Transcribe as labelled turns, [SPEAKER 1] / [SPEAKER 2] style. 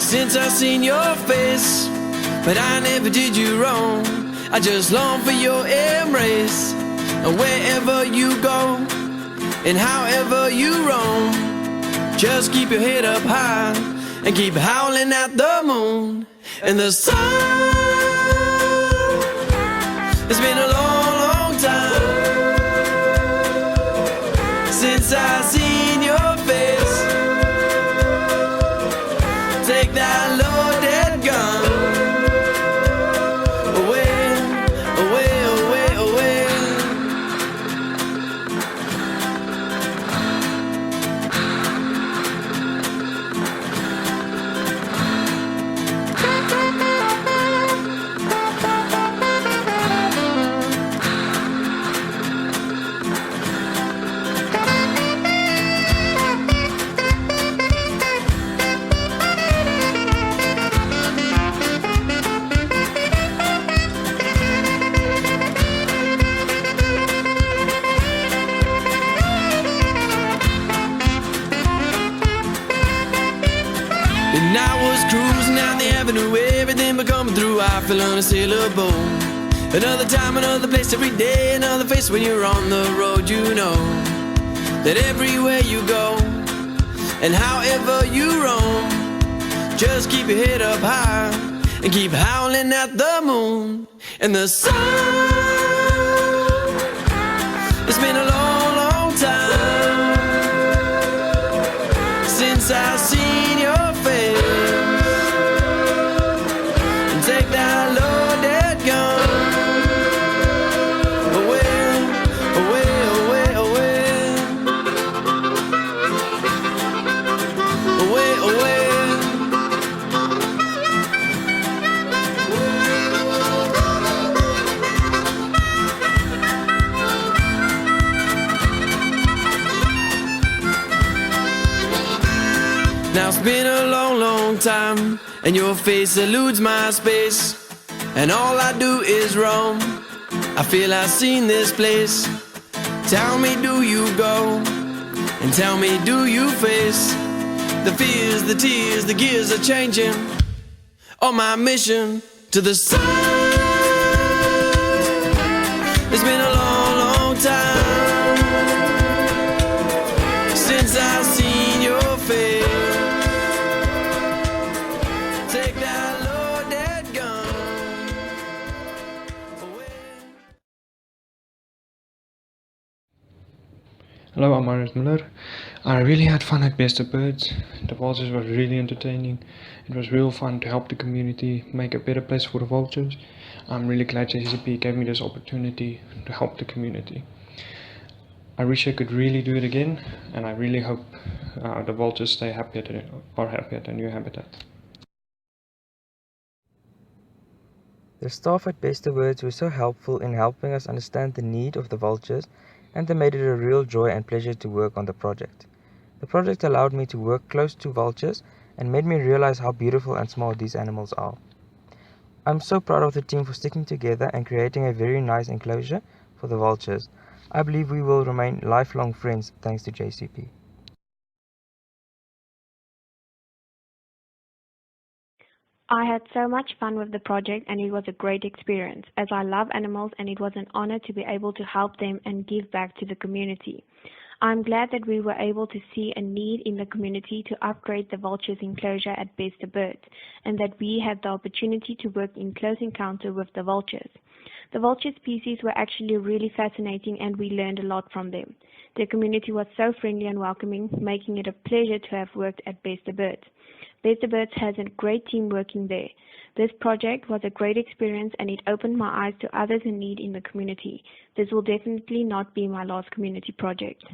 [SPEAKER 1] since I seen your face, but I never did you wrong. I just long for your embrace, and wherever you go, and however you roam, just keep your head up high, and keep howling at the moon and the sun. It's been a long, long time since I seen your face. Take that loaded gun away, away, away, away. And I was cruising down the avenue, everything but coming through, I feel unassailable. Another time, another place, every day, another face. When you're on the road, you know that everywhere you go, and however you roam, just keep your head up high, and keep howling at the moon and the sun. It's been a long, long time since I seen your face. And take that loaded gun away, away, away, away, away, away. Now it's been a long, long time, and your face eludes my space, and all I do is roam. I feel I've seen this place. Tell me, do you go? And tell me, do you face the fears, the tears, the gears are changing on my mission to the sun? It's been a long, long time since I've seen your face. Take that loaded gun away.
[SPEAKER 2] Hello, I'm Marius Miller. I really had fun at Best of Birds. The Vultures was really entertaining. It was real fun to help the community make a better place for the Vultures. I'm really glad JCP gave me this opportunity to help the community. I wish I could really do it again, and I really hope the Vultures stay happy at their new habitat.
[SPEAKER 3] The staff at Best of Birds were so helpful in helping us understand the need of the vultures, and they made it a real joy and pleasure to work on the project. The project allowed me to work close to vultures and made me realize how beautiful and smart these animals are. I'm so proud of the team for sticking together and creating a very nice enclosure for the vultures. I believe we will remain lifelong friends thanks to JCP.
[SPEAKER 4] I had so much fun with the project, and it was a great experience, as I love animals and it was an honor to be able to help them and give back to the community. I'm glad that we were able to see a need in the community to upgrade the vultures enclosure at Best of Birds, and that we had the opportunity to work in close encounter with the vultures. The vulture species were actually really fascinating, and we learned a lot from them. The community was so friendly and welcoming, making it a pleasure to have worked at Best of Birds. Best of Birds has a great team working there. This project was a great experience, and it opened my eyes to others in need in the community. This will definitely not be my last community project.